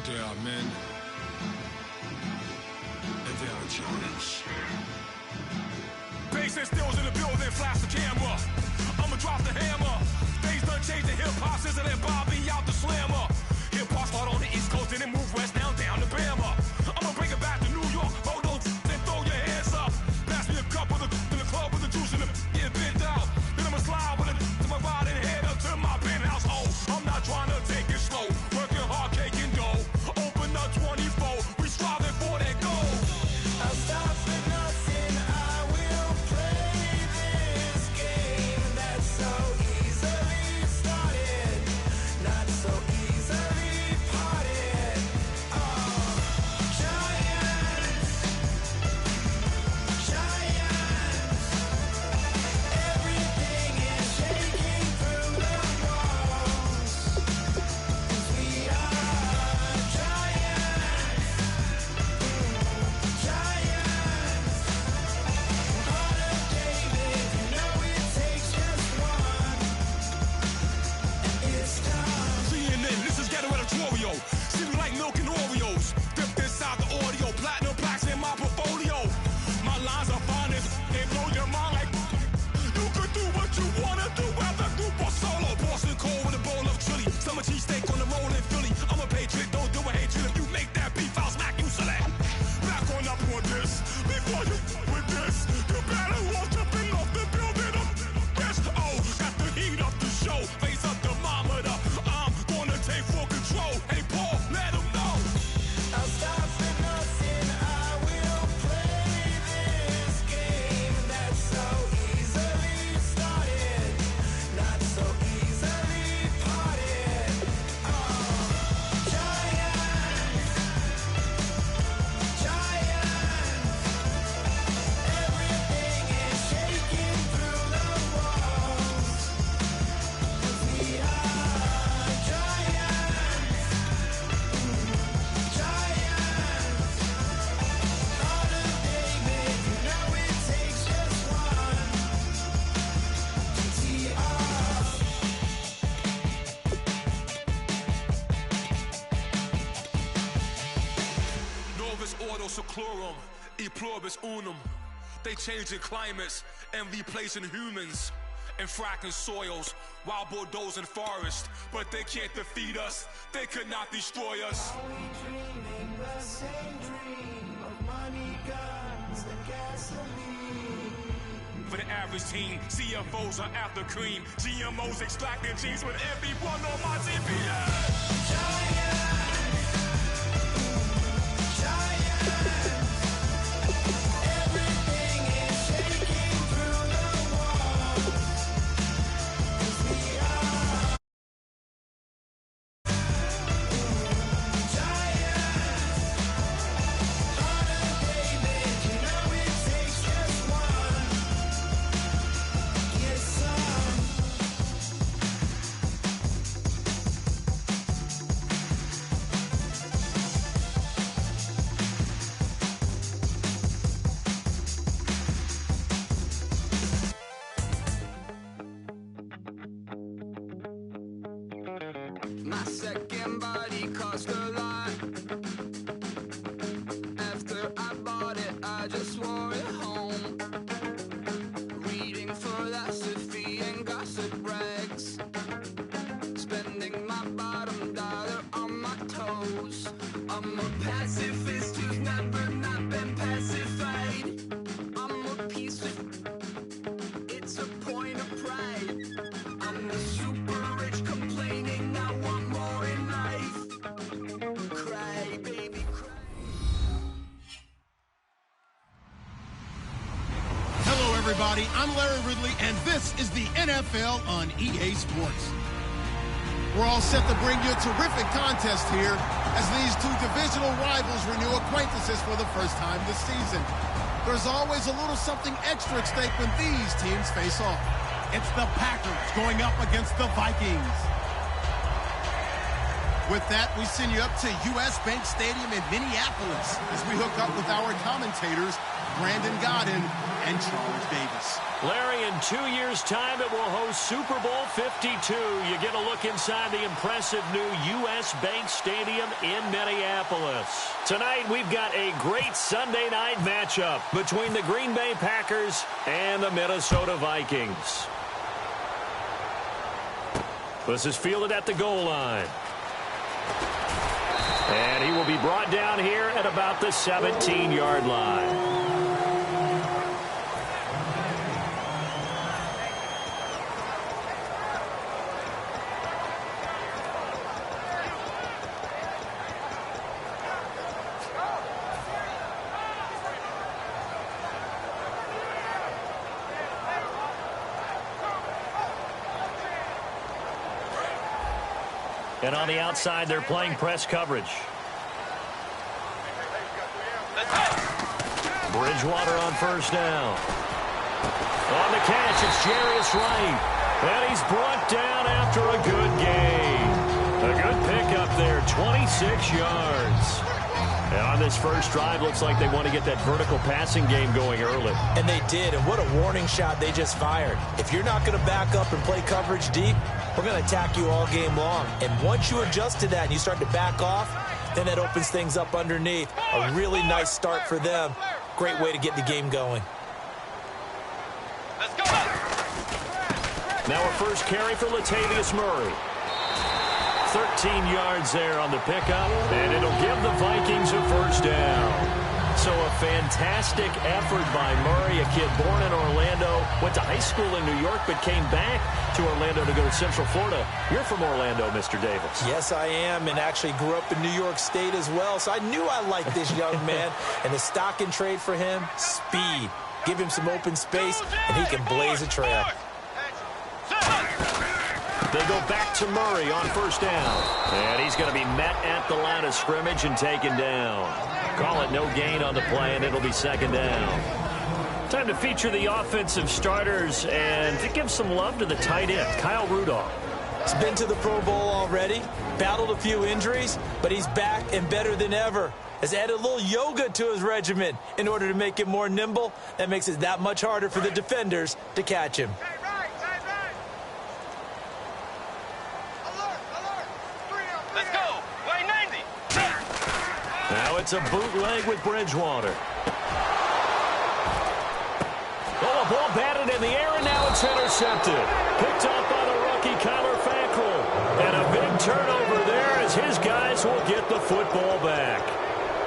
There are men, and there are giants. Bass and stills in the building, flash the camera. I'ma drop the hammer. Things done changed the hip-hop since I let Bobby out the slammer. Hip-hop start on the East Coast and then move west down to Bama. I'ma bring it back to New York. Hold on, then throw your hands up. Pass me a cup with in the club with the juice in the get bent out. Then I'ma slide with it to my ride and head up to my penthouse. Oh, I'm not trying to take it slow. Working hard, caking dough. Open up 24. We striving for that goal. I'll stop for nothing. I will play this game that's so easily started, not so easily parted. Oh, giants, everything is shaking through the walls. 'Cause we are giants. Heart of David, you know it takes just one. It's time. CNN, this is Ghetto Editorial. See me like milk and Oreos. Dipped inside the audio, platinum plaques in my portfolio. My lines are finest, they blow your mind like you could do what you wanna do, whether group or solo. Boston cold with a bowl of chili, summer cheesesteak on the roll in Philly. I'm a patriot, don't do a hatred. If you make that beef, I'll smack you silly. Back on up on this, before you with this, you better walk up and off the building of this. Oh, got the heat up the show, face up the thermometer. I'm gonna take full control. Hey Paul, let him know. I'll stop for nothing. I will play this game that's so easily started, not so easily parted. Oh, giants, everything is shaking through the walls. 'Cause we are giants. Heart of David, you know it takes just one. TR. Novus ordo seclorum, e pluribus unum. They changing climates and replacing humans and fracking soils, wild bulldozing forests, but they can't defeat us. They could not destroy us. Are we dreaming the same dream of money, guns, and gasoline? For the average team, CFOs are after cream. GMOs extracting genes with everyone on my TPS. Everything is shaking through the walls. 'Cause we are giants. Heart of David, you know it takes just one. Get some. My second body cost a lot. After I bought it, I just wore it home. Reading philosophy and gossip rags. Spending my bottom dollar on my toes. I'm a pacifist who's never not been pacified. I'm a piece of... It's a point of pride. I'm the super rich complaining I want more in life. Cry, baby, cry. Hello, everybody. I'm Larry Ridley, and this is the NFL on EA Sports. We're all set to bring you a terrific contest here as these two divisional rivals renew acquaintances for the first time this season. There's always a little something extra at stake when these teams face off. It's the Packers going up against the Vikings. With that, we send you up to U.S. Bank Stadium in Minneapolis as we hook up with our commentators, Brandon Godden and Charles Davis. Larry, in 2 years' time, it will host Super Bowl 52. You get a look inside the impressive new U.S. Bank Stadium in Minneapolis. Tonight, we've got a great Sunday night matchup between the Green Bay Packers and the Minnesota Vikings. This is fielded at the goal line. And he will be brought down here at about the 17-yard line. And on the outside, they're playing press coverage. Bridgewater on first down. On the catch, it's Jarius Wright. And he's brought down after a good gain. A good pickup there, 26 yards. And on this first drive, looks like they want to get that vertical passing game going early. And they did, and what a warning shot they just fired. If you're not going to back up and play coverage deep, we're going to attack you all game long. And once you adjust to that and you start to back off, then that opens things up underneath. A really nice start for them. Great way to get the game going. Let's go. Now a first carry for Latavius Murray. 13 yards there on the pickup, and it'll give the Vikings a first down. So a fantastic effort by Murray, a kid born in Orlando, went to high school in New York, but came back to Orlando to go to Central Florida. You're from Orlando, Mr. Davis. Yes, I am, and actually grew up in New York State as well, so I knew I liked this young man. And the stock and trade for him, speed. Give him some open space, and he can blaze a trail. They go back to Murray on first down. And he's going to be met at the line of scrimmage and taken down. Call it no gain on the play, and it'll be second down. Time to feature the offensive starters and to give some love to the tight end, Kyle Rudolph. He's been to the Pro Bowl already, battled a few injuries, but he's back and better than ever. Has added a little yoga to his regimen in order to make him more nimble. That makes it that much harder for the defenders to catch him. Now it's a bootleg with Bridgewater. Oh, a ball batted in the air, and now it's intercepted. Picked up by the rookie, Kyler Fackrell. And a big turnover there as his guys will get the football back.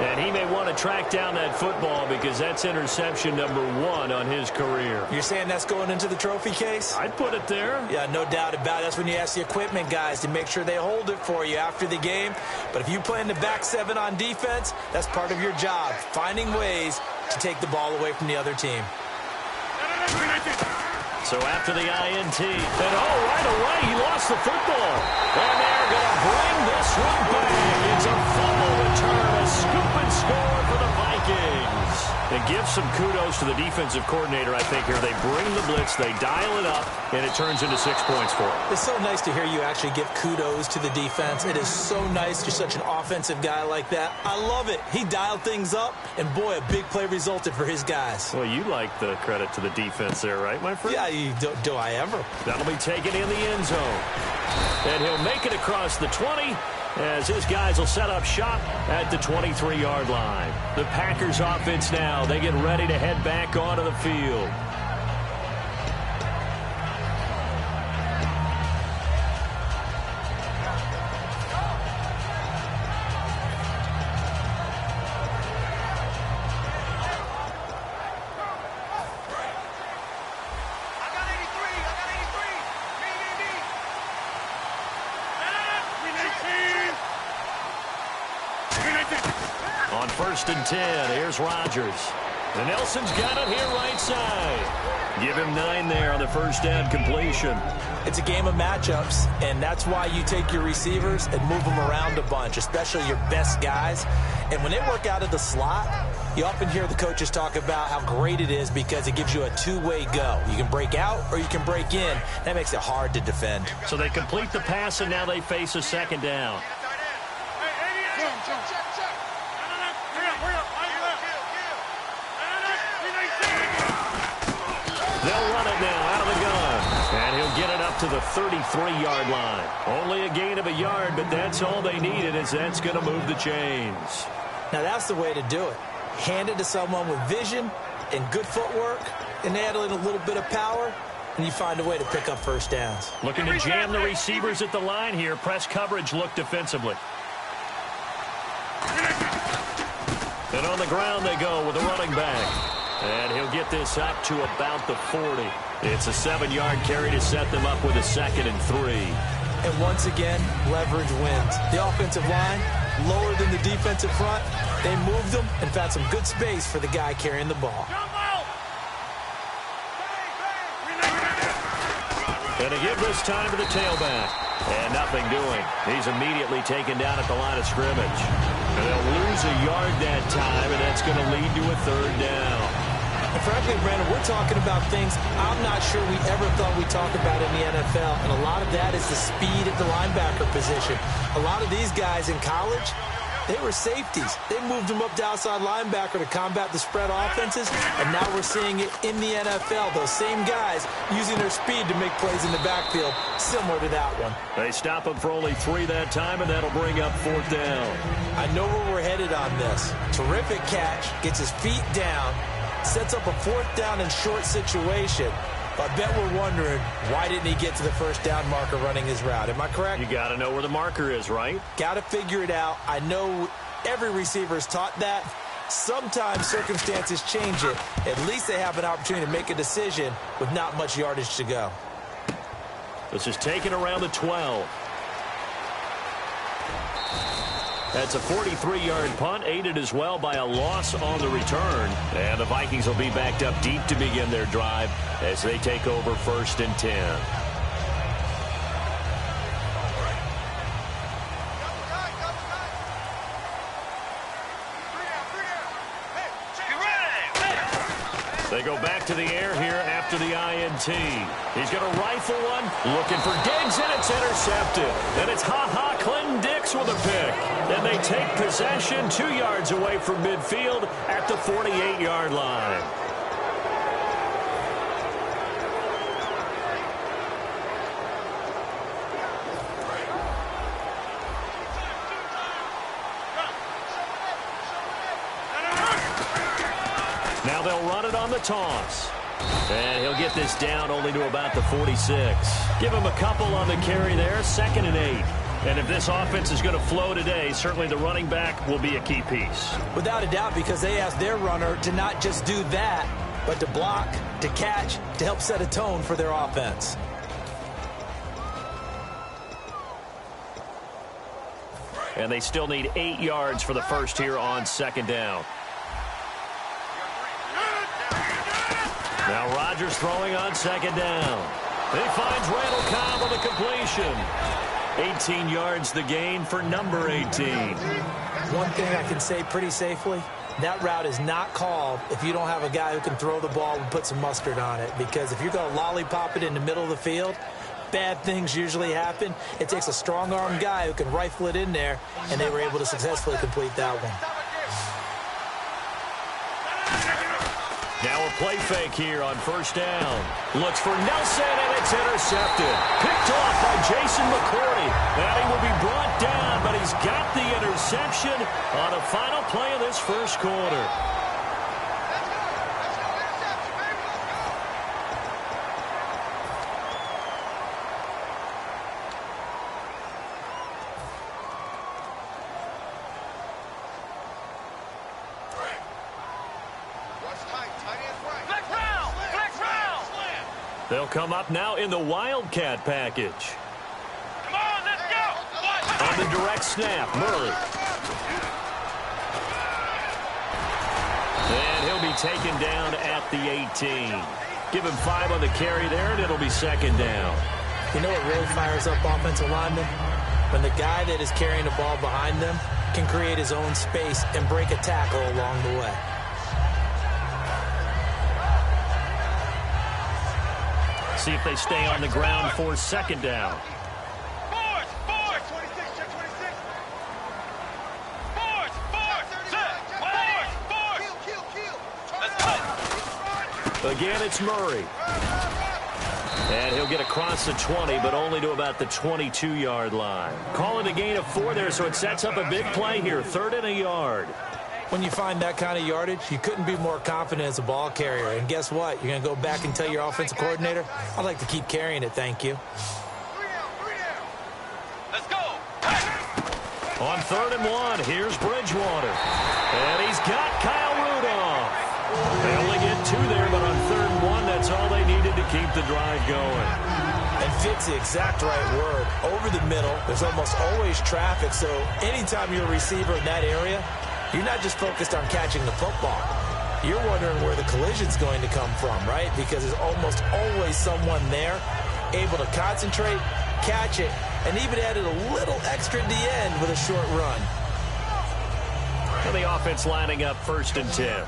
And he may want to track down that football because that's interception number 1 on his career. You're saying that's going into the trophy case? I'd put it there. Yeah, no doubt about it. That's when you ask the equipment guys to make sure they hold it for you after the game. But if you play in the back 7 on defense, that's part of your job, finding ways to take the ball away from the other team. So after the INT, and right away he lost the football. And they're going to bring this one back. It's a fumble return, a scoop and score for the Vikings. And give some kudos to the defensive coordinator, I think, here. They bring the blitz, they dial it up, and it turns into 6 points for them. It's so nice to hear you actually give kudos to the defense. It is so nice. You're such an offensive guy like that. I love it. He dialed things up, and boy, a big play resulted for his guys. Well, you like the credit to the defense there, right, my friend? Yeah, do I ever? That'll be taken in the end zone. And he'll make it across the 20 as his guys will set up shop at the 23-yard line. The Packers offense now, they get ready to head back onto the field. On 1st and 10, here's Rodgers. And Nelson's got it here right side. Give him 9 there on the first down completion. It's a game of matchups, and that's why you take your receivers and move them around a bunch, especially your best guys. And when they work out of the slot, you often hear the coaches talk about how great it is because it gives you a two-way go. You can break out or you can break in. That makes it hard to defend. So they complete the pass, and now they face a second down. They'll run it now out of the gun. And he'll get it up to the 33-yard line. Only a gain of a yard, but that's all they needed, as that's going to move the chains. Now that's the way to do it. Hand it to someone with vision and good footwork, and add in a little bit of power, and you find a way to pick up first downs. Looking to jam the receivers at the line here. Press coverage look defensively. And on the ground they go with a running back. And he'll get this up to about the 40. It's a 7-yard carry to set them up with a 2nd and 3. And once again, leverage wins. The offensive line, lower than the defensive front. They moved them and found some good space for the guy carrying the ball. And to give this time to the tailback. And nothing doing. He's immediately taken down at the line of scrimmage. And they'll lose a yard that time, and that's going to lead to a 3rd down. And frankly, Brandon, we're talking about things I'm not sure we ever thought we'd talk about in the NFL. And a lot of that is the speed at the linebacker position. A lot of these guys in college, they were safeties. They moved them up to outside linebacker to combat the spread offenses, and now we're seeing it in the NFL. Those same guys using their speed to make plays in the backfield, similar to that one. They stop him for only 3 that time, and that'll bring up 4th down. I know where we're headed on this. Terrific catch, gets his feet down, sets up a 4th down and short situation. I bet we're wondering, why didn't he get to the first down marker running his route? Am I correct? You got to know where the marker is, right? Got to figure it out. I know every receiver is taught that. Sometimes circumstances change it. At least they have an opportunity to make a decision with not much yardage to go. This is taken around the 12. That's a 43-yard punt, aided as well by a loss on the return. And the Vikings will be backed up deep to begin their drive as they take over 1st and 10. They go back to the air here after the INT. He's going to rifle one, looking for Diggs, and it's intercepted. And it's Clinton Dix with a pick. And they take possession 2 yards away from midfield at the 48-yard line. Now they'll run it on the toss. And he'll get this down only to about the 46. Give him a couple on the carry there, 2nd and 8. And if this offense is going to flow today, certainly the running back will be a key piece. Without a doubt, because they asked their runner to not just do that, but to block, to catch, to help set a tone for their offense. And they still need 8 yards for the first here on 2nd down. Now Rodgers throwing on 2nd down. He finds Randall Cobb on the completion. 18 yards the gain for number 18. One thing I can say pretty safely, that route is not called if you don't have a guy who can throw the ball and put some mustard on it. Because if you're going to lollipop it in the middle of the field, bad things usually happen. It takes a strong-armed guy who can rifle it in there, and they were able to successfully complete that one. Now a play fake here on 1st down. Looks for Nelson, and it's intercepted. Picked off by Jason McCourty. And he will be brought down, but he's got the interception on the final play of this first quarter. They'll come up now in the Wildcat package. Come on, let's go! On the direct snap, Murray. And he'll be taken down at the 18. Give him 5 on the carry there, and it'll be 2nd down. You know what really fires up offensive linemen? When the guy that is carrying the ball behind them can create his own space and break a tackle along the way. See if they stay on the ground for 2nd down. Force! 26, check 26. Force! Set! Force! Let's go! Again, it's Murray. And he'll get across the 20, but only to about the 22-yard line. Calling a gain of 4 there, so it sets up a big play here. 3rd and a yard. When you find that kind of yardage, you couldn't be more confident as a ball carrier. And guess what? You're going to go back and tell your offensive coordinator, I'd like to keep carrying it, thank you. Let's go. On 3rd and 1, here's Bridgewater. And he's got Kyle Rudolph. They only get 2 there, but on 3rd and 1, that's all they needed to keep the drive going. And fit's the exact right word. Over the middle, there's almost always traffic, so anytime you're a receiver in that area, you're not just focused on catching the football. You're wondering where the collision's going to come from, right? Because there's almost always someone there able to concentrate, catch it, and even added a little extra at the end with a short run. And the offense lining up 1st and 10.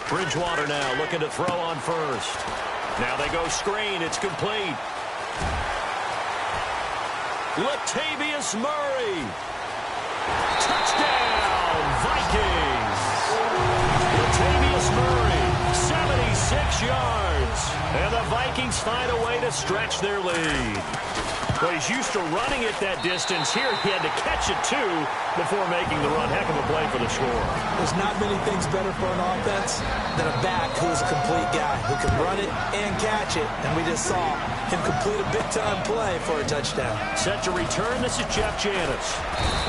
Bridgewater now looking to throw on 1st. Now they go screen. It's complete. Latavius Murray. Touchdown, Vikings. Latavius Murray, 76 yards. And the Vikings find a way to stretch their lead. Well, he's used to running it that distance. Here he had to catch it, too, before making the run. Heck of a play for the score. There's not many things better for an offense than a back who's a complete guy who can run it and catch it. And we just saw him complete a big-time play for a touchdown. Set to return, this is Jeff Janis.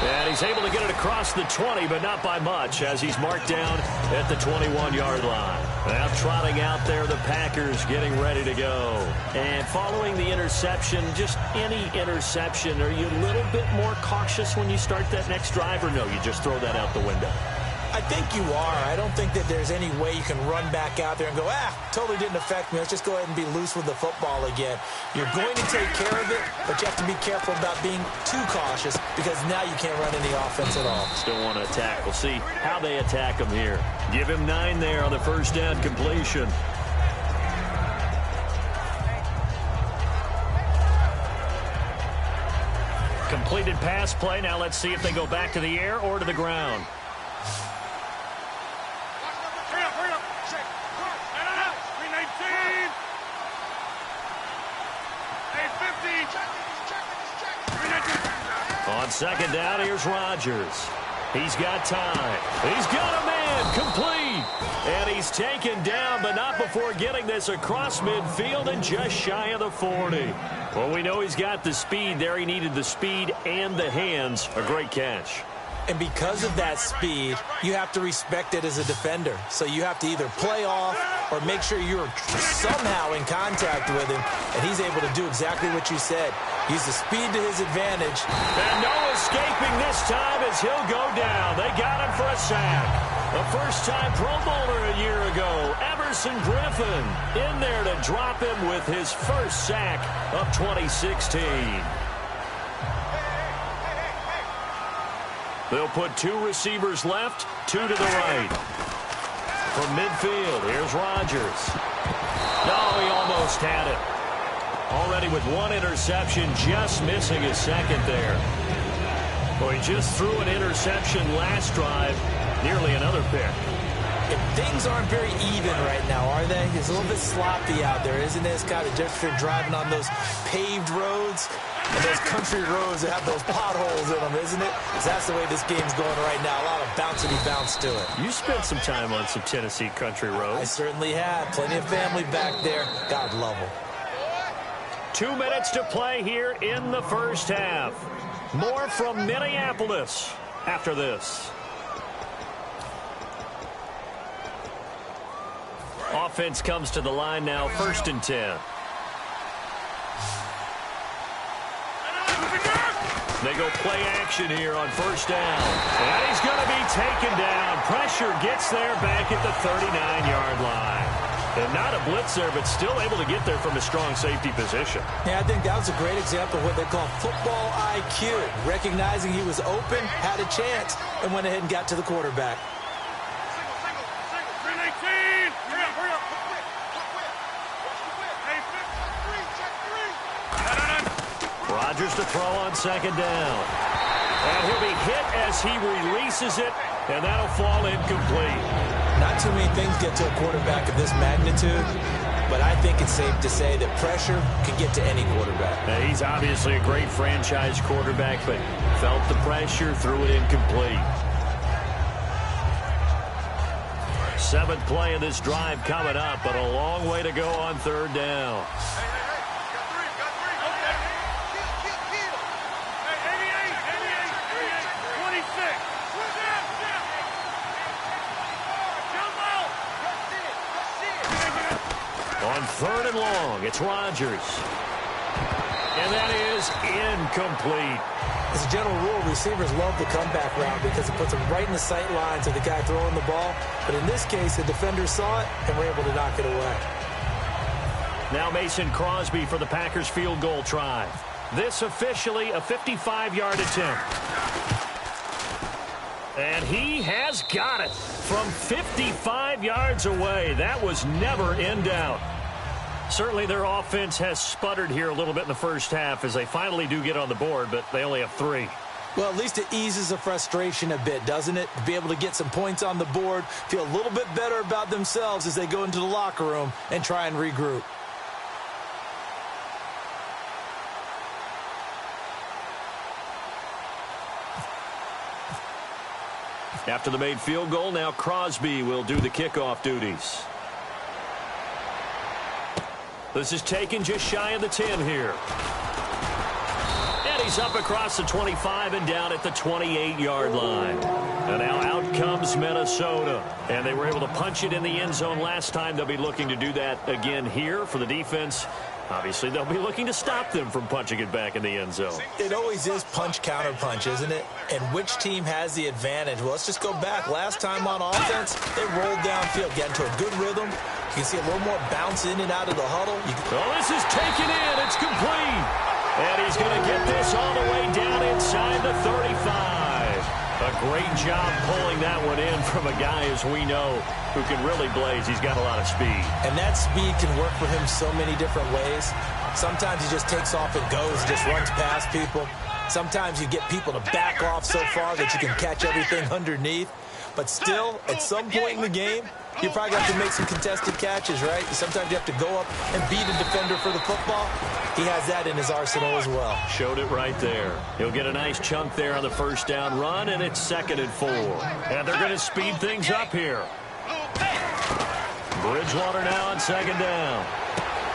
And he's able to get it across the 20, but not by much, as he's marked down at the 21-yard line. Now trotting out there, the Packers getting ready to go. And following the interception, just any interception, are you a little bit more cautious when you start that next drive, or no, you just throw that out the window? I think you are. I don't think that there's any way you can run back out there and go, totally didn't affect me. Let's just go ahead and be loose with the football again. You're going to take care of it, but you have to be careful about being too cautious because now you can't run any offense at all. Still want to attack. We'll see how they attack him here. Give him 9 there on the 1st down completion. Completed pass play. Now let's see if they go back to the air or to the ground. On 2nd down, here's Rodgers. He's got time. He's got a man. Complete. And he's taken down, but not before getting this across midfield and just shy of the 40. Well, we know he's got the speed there. He needed the speed and the hands. A great catch. And because of that speed, you have to respect it as a defender. So you have to either play off or make sure you're somehow in contact with him. And he's able to do exactly what you said. Use the speed to his advantage. And no escaping this time as he'll go down. They got him for a sack. A first-time Pro Bowler a year ago, Everson Griffin, in there to drop him with his first sack of 2016. They'll put 2 receivers left, 2 to the right. From midfield, here's Rodgers. No, he almost had it. Already with 1 interception, just missing his 2nd there. Well, he just threw an interception last drive, nearly another pick. And things aren't very even right now, are they? It's a little bit sloppy out there, isn't it? It's kind of just for driving on those paved roads and those country roads that have those potholes in them, isn't it? Because that's the way this game's going right now. A lot of bouncy bounce to it. You spent some time on some Tennessee country roads. I certainly have. Plenty of family back there. God love them. 2 minutes to play here in the first half. More from Minneapolis after this. Offense comes to the line now, 1st and 10. They go play action here on 1st down. And he's going to be taken down. Pressure gets there back at the 39-yard line. And not a blitz there, but still able to get there from a strong safety position. Yeah, I think that was a great example of what they call football IQ. Recognizing he was open, had a chance, and went ahead and got to the quarterback. Rodgers to throw on 2nd down. And he'll be hit as as he releases it, and that'll fall incomplete. Not too many things get to a quarterback of this magnitude, but I think it's safe to say that pressure can get to any quarterback. Now, he's obviously a great franchise quarterback, but felt the pressure, threw it incomplete. 7th play of this drive coming up, but a long way to go on 3rd down. On 3rd and long, it's Rodgers. And that is incomplete. As a general rule, receivers love the comeback route because it puts them right in the sight lines of the guy throwing the ball. But in this case, the defender saw it and were able to knock it away. Now Mason Crosby for the Packers field goal try. This officially a 55-yard attempt. And he has got it from 55 yards away. That was never in doubt. Certainly their offense has sputtered here a little bit in the first half as they finally do get on the board, but they only have 3. Well, at least it eases the frustration a bit, doesn't it? To be able to get some points on the board, feel a little bit better about themselves as they go into the locker room and try and regroup. After the made field goal, now Crosby will do the kickoff duties. This is taken just shy of the 10 here. And he's up across the 25 and down at the 28-yard line. And now out comes Minnesota. And they were able to punch it in the end zone last time. They'll be looking to do that again here for the defense. Obviously, they'll be looking to stop them from punching it back in the end zone. It always is punch-counter-punch, isn't it? And which team has the advantage? Well, let's just go back. Last time on offense, they rolled downfield, get into a good rhythm. You can see a little more bounce in and out of the huddle. This is taken in. It's complete. And he's going to get this all the way down inside the 35. A great job pulling that one in from a guy, as we know, who can really blaze. He's got a lot of speed. And that speed can work for him so many different ways. Sometimes he just takes off and goes, just runs past people. Sometimes you get people to back off so far that you can catch everything underneath. But still, at some point in the game, you probably have to make some contested catches, right? Sometimes you have to go up and beat a defender for the football. He has that in his arsenal as well. Showed it right there. He'll get a nice chunk there on the first down run, and it's 2nd and 4. And they're going to speed things up here. Bridgewater now on 2nd down.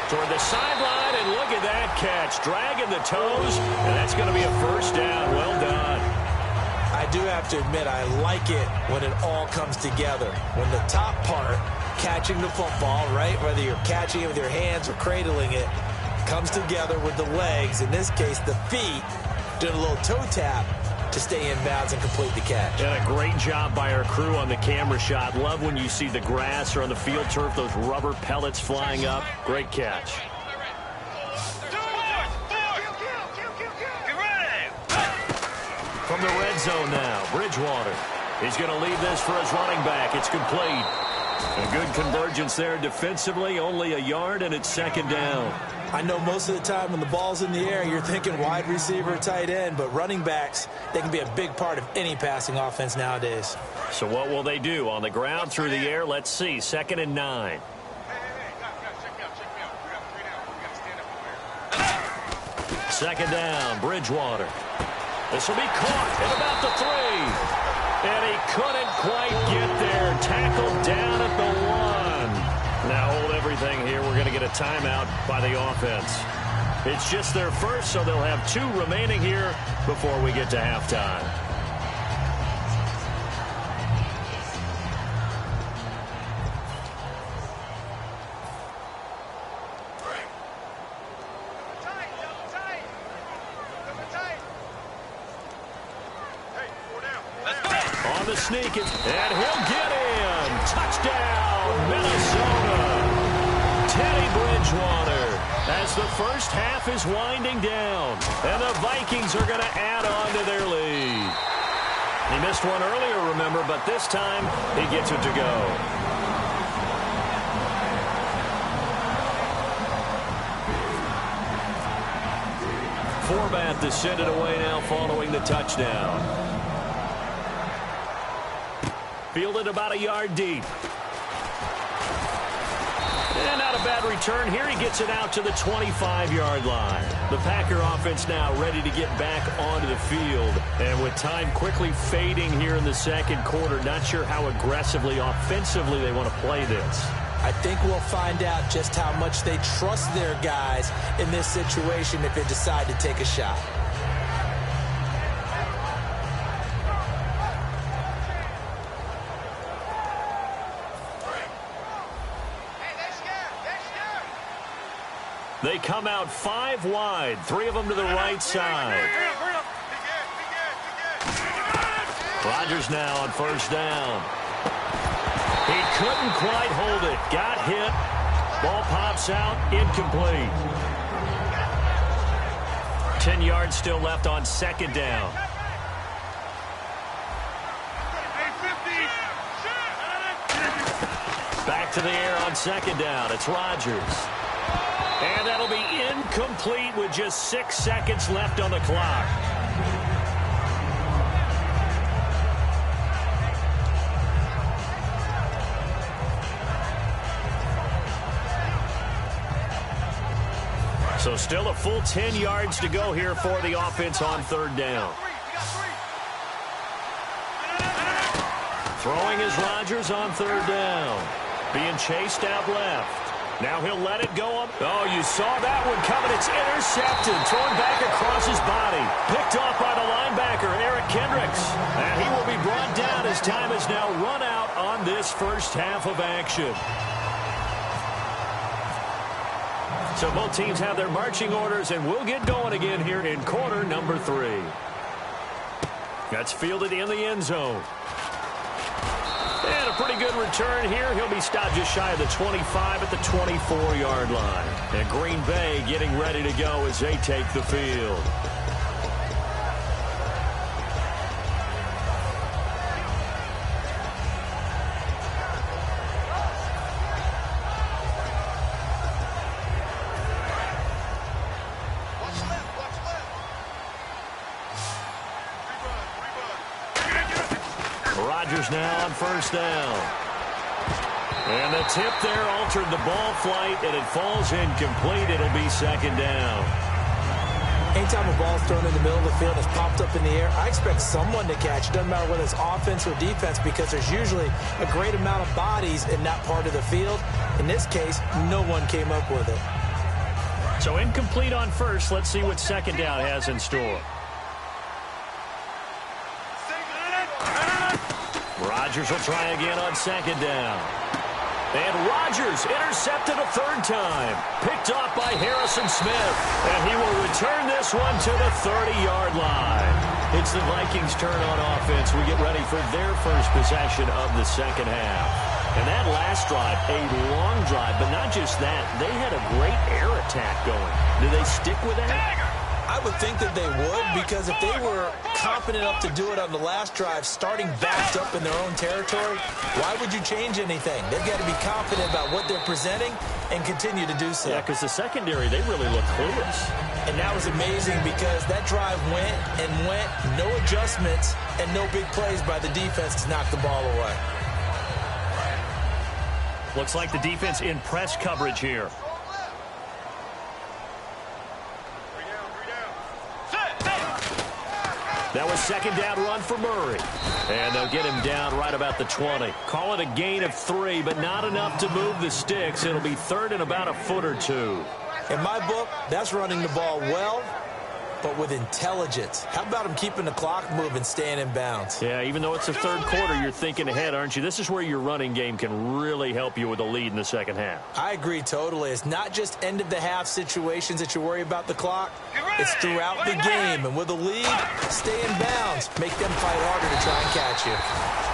Toward the sideline, and look at that catch. Dragging the toes, and that's going to be a first down. Well done. I do have to admit, I like it when it all comes together. When the top part, catching the football, right, whether you're catching it with your hands or cradling it, comes together with the legs, in this case the feet, doing a little toe tap to stay in bounds and complete the catch. And a great job by our crew on the camera shot. Love when you see the grass or on the field turf, those rubber pellets flying up. Great catch. From the red zone now, Bridgewater. He's going to leave this for his running back. It's complete. A good convergence there defensively, only a yard, and it's 2nd down. I know most of the time when the ball's in the air, you're thinking wide receiver, tight end, but running backs, they can be a big part of any passing offense nowadays. So what will they do? On the ground, through the air, let's see. 2nd and 9. Second down, Bridgewater. This will be caught at about the 3. And he couldn't quite get there. Tackled down at the 1. Now hold everything here. We're going to get a timeout by the offense. It's just their first, so they'll have 2 remaining here before we get to halftime. Sneak it, and he'll get in. Touchdown, Minnesota. Teddy Bridgewater, as the first half is winding down, and the Vikings are going to add on to their lead. He missed one earlier, remember, but this time he gets it to go. Forbat to send it away now following the touchdown. fielded about a yard deep. And not a bad return here. He gets it out to the 25-yard line. The Packer offense now ready to get back onto the field. And with time quickly fading here in the second quarter, not sure how aggressively, offensively they want to play this. I think we'll find out just how much they trust their guys in this situation if they decide to take a shot. They come out 5 wide, 3 of them to the right side. Rodgers now on first down. He couldn't quite hold it. Got hit. Ball pops out. Incomplete. 10 yards still left on second down. Back to the air on second down. It's Rodgers. And that'll be incomplete with just 6 seconds left on the clock. So still a full 10 yards to go here for the offense on third down. Throwing is Rodgers on third down. Being chased out left. Now he'll let it go. Oh, you saw that one coming. It's intercepted. Thrown back across his body. Picked off by the linebacker, Eric Kendricks. And he will be brought down as time has now run out on this first half of action. So both teams have their marching orders, and we'll get going again here in quarter number 3. That's fielded in the end zone. And a pretty good return here. He'll be stopped just shy of the 25 at the 24-yard line. And Green Bay getting ready to go as they take the field. Rodgers now on first down. And the tip there altered the ball flight, and it falls incomplete. It'll be second down. Anytime a ball's thrown in the middle of the field and it's popped up in the air, I expect someone to catch. It doesn't matter whether it's offense or defense, because there's usually a great amount of bodies in that part of the field. In this case, no one came up with it. So incomplete on first. Let's see what second down has in store. Rodgers will try again on second down. And Rodgers intercepted a third time. Picked off by Harrison Smith. And he will return this one to the 30-yard line. It's the Vikings' turn on offense. We get ready for their first possession of the second half. And that last drive, a long drive, but not just that. They had a great air attack going. Do they stick with that? I would think that they would, because if they were confident enough to do it on the last drive, starting backed up in their own territory, why would you change anything? They've got to be confident about what they're presenting and continue to do so. Yeah, because the secondary, they really look clueless. And that was amazing, because that drive went and went, no adjustments, and no big plays by the defense to knock the ball away. Looks like the defense in press coverage here. That was second down run for Murray. And they'll get him down right about the 20. Call it a gain of 3, but not enough to move the sticks. It'll be third and about a foot or 2. In my book, that's running the ball well, but with intelligence. How about him keeping the clock moving, staying in bounds? Yeah, even though it's the third quarter, you're thinking ahead, aren't you? This is where your running game can really help you with a lead in the second half. I agree totally. It's not just end-of-the-half situations that you worry about the clock. It's throughout the game. And with a lead, stay in bounds. Make them fight harder to try and catch you.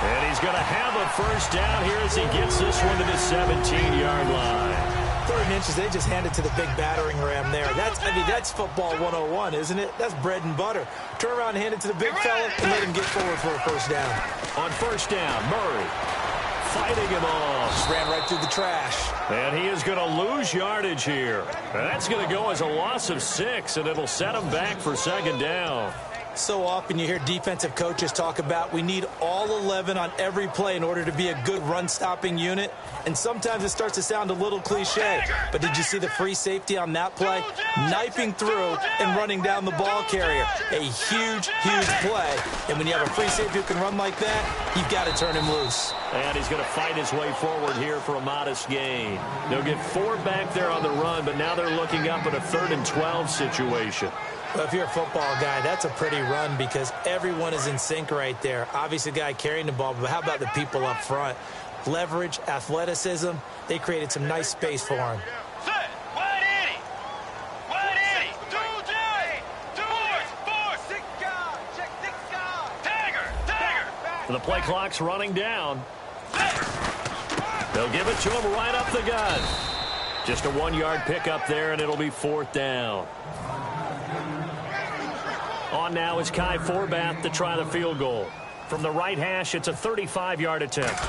And he's going to have a first down here as he gets this one to the 17-yard line. 3rd inches, they just hand it to the big battering ram there. That's football 101, isn't it? That's bread and butter. Turn around and hand it to the big fella and let him get forward for a first down. On first down, Murray fighting him off. Just ran right through the trash. And he is going to lose yardage here. And that's going to go as a loss of 6, and it'll set him back for second down. So often you hear defensive coaches talk about we need all 11 on every play in order to be a good run-stopping unit. And sometimes it starts to sound a little cliche. But did you see the free safety on that play? Knifing through and running down the ball carrier. A huge, huge play. And when you have a free safety who can run like that, you've got to turn him loose. And he's going to fight his way forward here for a modest gain. They'll get 4 back there on the run, but now they're looking up at a 3rd and 12 situation. Well, if you're a football guy, that's a pretty run because everyone is in sync right there. Obviously, the guy carrying the ball, but how about the people up front? Leverage, athleticism, they created some nice space for him. The play clock's running down. They'll give it to him right up the gut. Just a 1-yard pickup there, and it'll be 4th down. On now is Kai Forbath to try the field goal. From the right hash, it's a 35-yard attempt.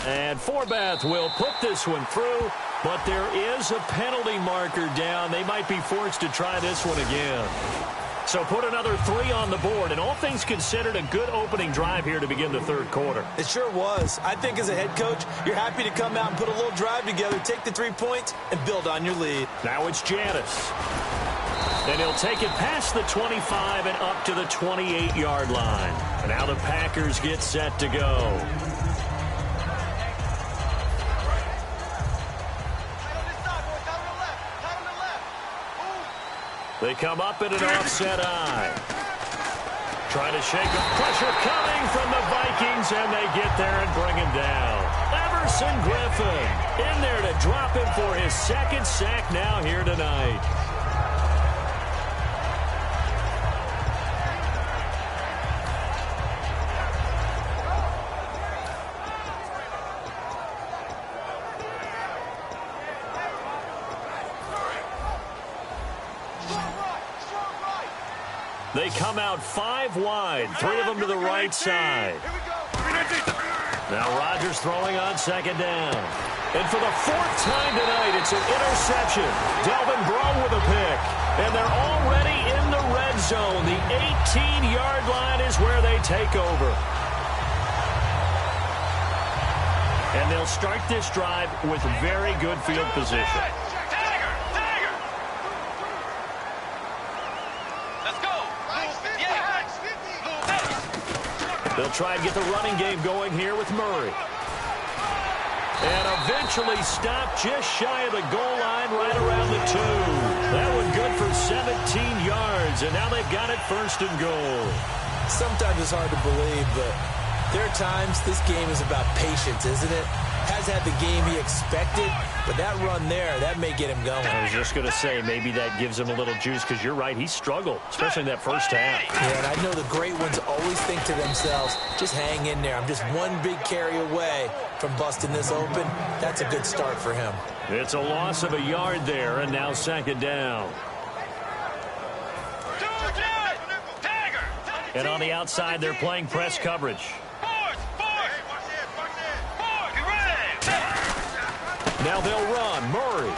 And Forbath will put this one through, but there is a penalty marker down. They might be forced to try this one again. So put another 3 on the board, and all things considered, a good opening drive here to begin the 3rd quarter. It sure was. I think as a head coach, you're happy to come out and put a little drive together, take the 3 points, and build on your lead. Now it's Janis. And he'll take it past the 25 and up to the 28-yard line. And now the Packers get set to go. They come up in an offset eye. Trying to shake him. Pressure coming from the Vikings, and they get there and bring him down. Everson Griffin in there to drop him for his 2nd sack now here tonight. They come out 5 wide, 3 of them to the right side. Now Rodgers throwing on 2nd down. And for the 4th time tonight, it's an interception. Delvin Breaux with a pick. And they're already in the red zone. The 18-yard line is where they take over. And they'll start this drive with very good field position. They'll try and get the running game going here with Murray. And eventually stopped just shy of the goal line right around the 2. That one good for 17 yards, and now they've got it 1st and goal. Sometimes it's hard to believe, but there are times this game is about patience, isn't it? Has had the game he expected, but that run there, that may get him going. I was just going to say, maybe that gives him a little juice, because you're right, he struggled, especially in that first half. Yeah, and I know the great ones always think to themselves, just hang in there. I'm just one big carry away from busting this open. That's a good start for him. It's a loss of a yard there, and now 2nd down. And on the outside, they're playing press coverage. Now they'll run. Murray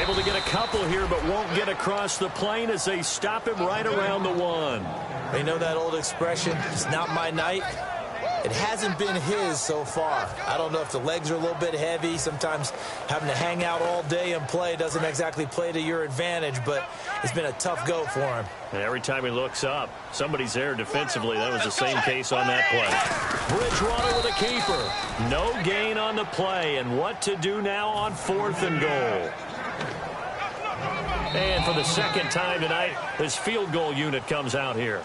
able to get a couple here, but won't get across the plane as they stop him right around the 1. You know that old expression, it's not my night? It hasn't been his so far. I don't know if the legs are a little bit heavy. Sometimes having to hang out all day and play doesn't exactly play to your advantage, but it's been a tough go for him. And every time he looks up, somebody's there defensively. That was the same case on that play. Bridgewater with a keeper. No gain on the play, and what to do now on 4th and goal. And for the 2nd time tonight, his field goal unit comes out here.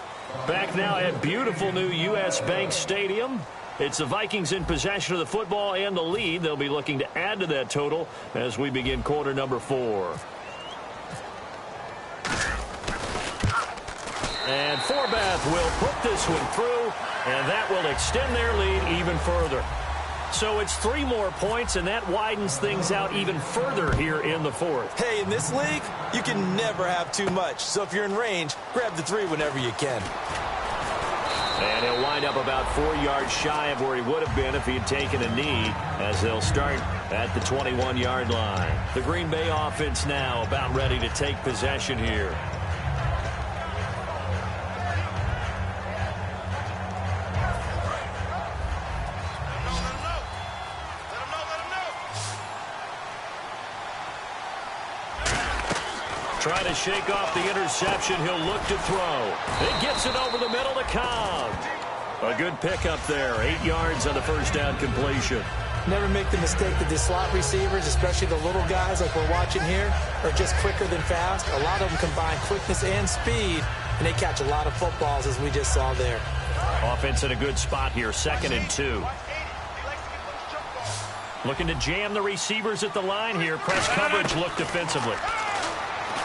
Back now at beautiful new U.S. Bank Stadium. It's the Vikings in possession of the football and the lead. They'll be looking to add to that total as we begin quarter number 4. And Forbath will put this one through, and that will extend their lead even further. So it's 3 more points, and that widens things out even further here in the 4th. Hey, in this league, you can never have too much. So if you're in range, grab the 3 whenever you can. And he'll wind up about 4 yards shy of where he would have been if he had taken a knee, as they'll start at the 21-yard line. The Green Bay offense now about ready to take possession here. Trying to shake off the interception. He'll look to throw. It gets it over the middle to Cobb. A good pickup there. 8 yards on the first down completion. Never make the mistake that the slot receivers, especially the little guys like we're watching here, are just quicker than fast. A lot of them combine quickness and speed, and they catch a lot of footballs, as we just saw there. Offense in a good spot here, 2nd and 2. Looking to jam the receivers at the line here. Press coverage look defensively.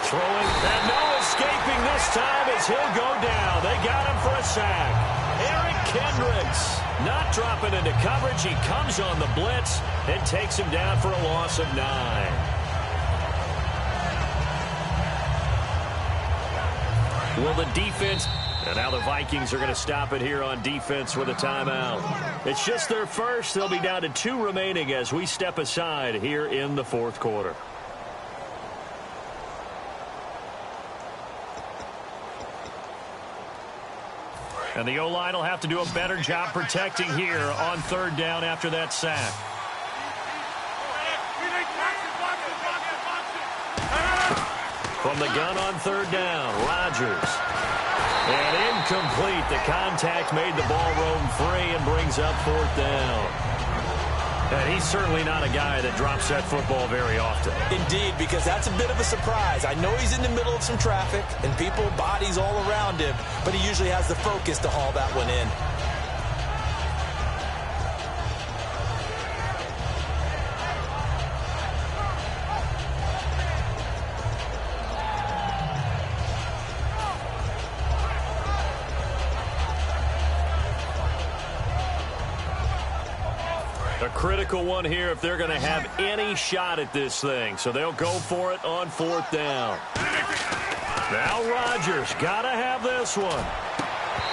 Throwing, and no escaping this time as he'll go down. They got him for a sack. Eric Kendricks not dropping into coverage. He comes on the blitz and takes him down for a loss of 9. Will the defense... And now the Vikings are going to stop it here on defense with a timeout. It's just their first. They'll be down to 2 remaining as we step aside here in the 4th quarter. And the O-line will have to do a better job protecting here on 3rd down after that sack. From the gun on 3rd down, Rodgers. And incomplete. The contact made the ball roam free and brings up 4th down. And he's certainly not a guy that drops that football very often. Indeed, because that's a bit of a surprise. I know he's in the middle of some traffic and people, bodies all around him, but he usually has the focus to haul that one in. Critical one here if they're going to have any shot at this thing. So they'll go for it on 4th down. Now Rodgers got to have this one.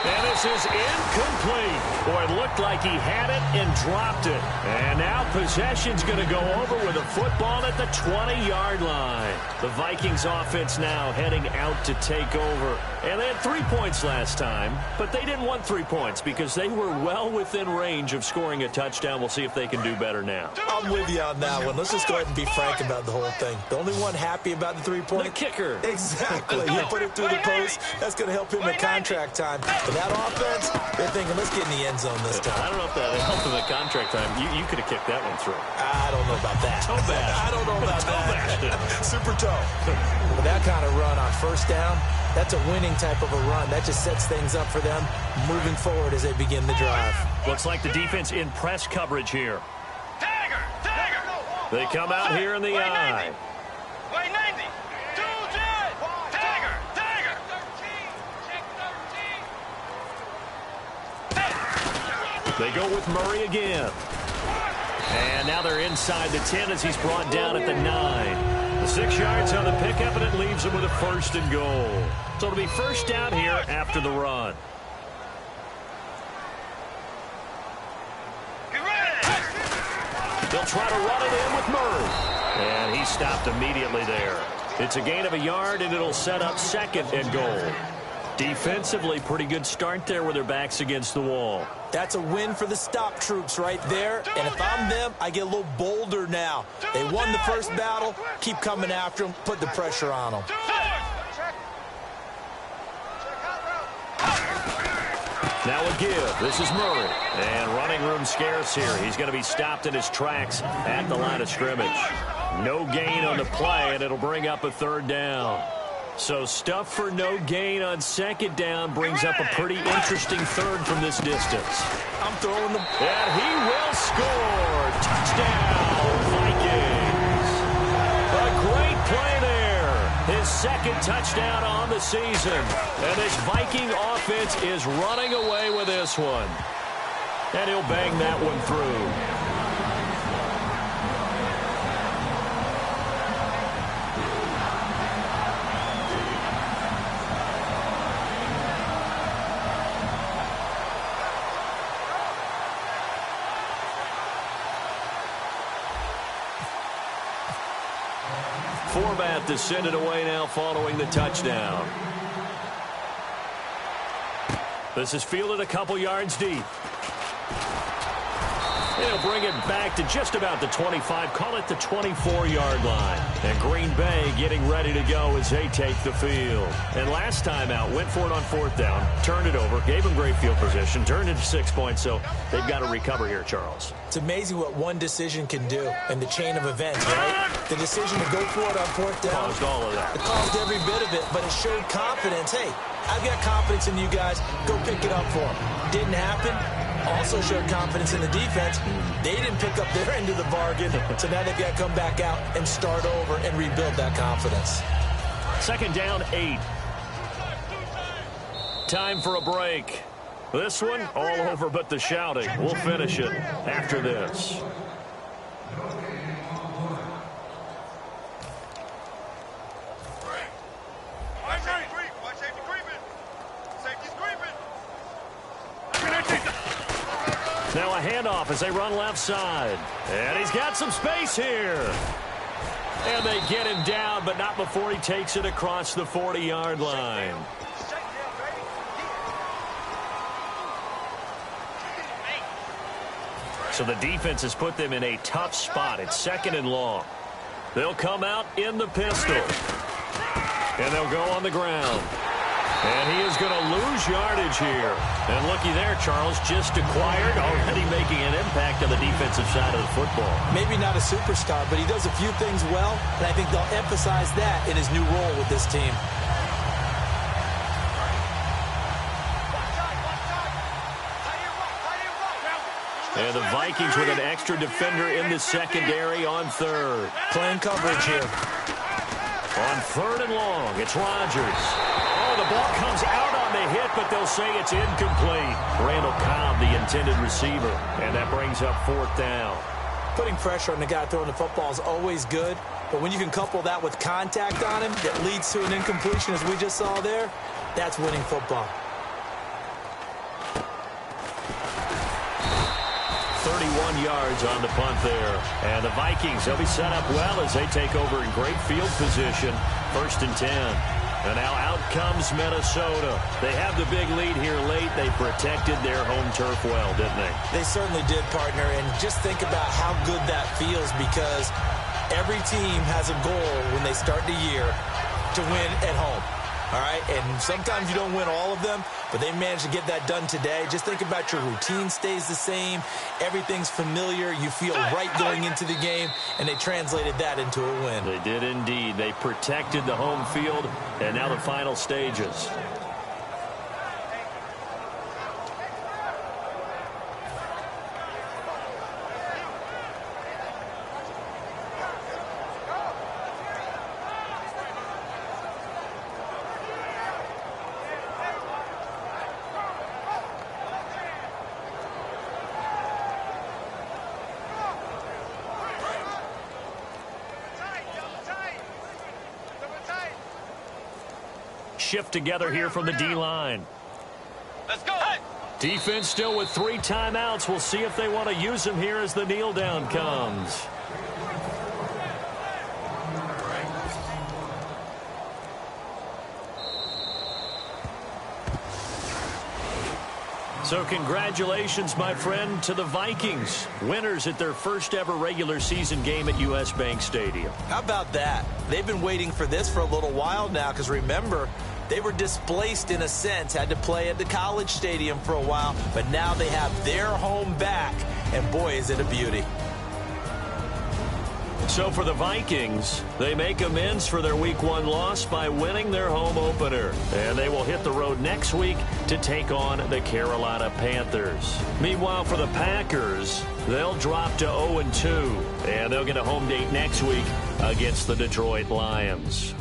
And this is incomplete. Boy, it looked like he had it and dropped it. And now possession's going to go over with a football at the 20-yard line. The Vikings offense now heading out to take over. And they had 3 points last time, but they didn't want 3 points because they were well within range of scoring a touchdown. We'll see if they can do better now. I'm with you on that one. Let's just go ahead and be frank about the whole thing. The only one happy about the 3-point? The kicker. Exactly. You put it through the post. That's going to help him at contract time. But that offense, they're thinking, let's get in the end zone this time. I don't know if that helped him at contract time. You could have kicked that one through. I don't know about that. Toe bash. I don't know about that. Super toe. With that kind of run on 1st down, that's a winning type of a run. That just sets things up for them moving forward as they begin the drive. Looks like the defense in press coverage here. They come out here in the eye. They go with Murray again. And now they're inside the 10 as he's brought down at the 9. The 6 yards on the pickup, and it leaves him with a 1st and goal. So it'll be 1st down here after the run. They'll try to run it in with Murray. And he stopped immediately there. It's a gain of a yard, and it'll set up 2nd and goal. Defensively, pretty good start there with their backs against the wall. That's a win for the stop troops right there. And if I'm them, I get a little bolder now. They won the first battle. Keep coming after them. Put the pressure on them. Now a give. This is Murray. And running room scarce here. He's going to be stopped in his tracks at the line of scrimmage. No gain on the play, and it'll bring up a 3rd down. So stuff for no gain on 2nd down brings up a pretty interesting 3rd from this distance. I'm throwing them. And he will score. Touchdown, Vikings. A great play there. His 2nd touchdown on the season. And this Viking offense is running away with this one. And he'll bang that one through. Format to send it away now following the touchdown. This is fielded a couple yards deep. They'll bring it back to just about the 25, call it the 24-yard line. And Green Bay getting ready to go as they take the field. And last time out, went for it on 4th down, turned it over, gave them great field position, turned it to 6 points, so they've got to recover here, Charles. It's amazing what one decision can do in the chain of events, right? The decision to go for it on 4th down. Caused all of that. It caused every bit of it, but it showed confidence. Hey, I've got confidence in you guys. Go pick it up for them. Didn't happen. Also showed confidence in the defense. They didn't pick up their end of the bargain, so now they've got to come back out and start over and rebuild that confidence. 2nd down, 8. Time for a break. This one, all over but the shouting. We'll finish it after this. Now a handoff as they run left side. And he's got some space here. And they get him down, but not before he takes it across the 40-yard line. So the defense has put them in a tough spot. It's 2nd and long. They'll come out in the pistol. And they'll go on the ground. And he is going to lose yardage here. And looky there, Charles, just acquired, already making an impact on the defensive side of the football. Maybe not a superstar, but he does a few things well, and I think they'll emphasize that in his new role with this team. And the Vikings with an extra defender in the secondary on 3rd. Playing coverage here. On 3rd and long, it's Rodgers. Oh, the ball comes out on the hit, but they'll say it's incomplete. Randall Cobb, the intended receiver, and that brings up 4th down. Putting pressure on the guy throwing the football is always good, but when you can couple that with contact on him that leads to an incompletion, as we just saw there, that's winning football. 31 yards on the punt there. And the Vikings, they'll be set up well as they take over in great field position. 1st and 10. And now out comes Minnesota. They have the big lead here late. They protected their home turf well, didn't they? They certainly did, partner. And just think about how good that feels, because every team has a goal when they start the year to win at home. All right, and sometimes you don't win all of them, but they managed to get that done today. Just think about your routine stays the same. Everything's familiar. You feel right going into the game, and they translated that into a win. They did indeed. They protected the home field, and now the final stages. Shift together here from the D-line. Let's go. Defense still with 3 timeouts. We'll see if they want to use them here as the kneel down comes. So congratulations, my friend, to the Vikings. Winners at their first ever regular season game at U.S. Bank Stadium. How about that? They've been waiting for this for a little while now, because remember, they were displaced in a sense, had to play at the college stadium for a while, but now they have their home back, and boy, is it a beauty. So for the Vikings, they make amends for their Week 1 loss by winning their home opener. And they will hit the road next week to take on the Carolina Panthers. Meanwhile, for the Packers, they'll drop to 0-2. And they'll get a home date next week against the Detroit Lions.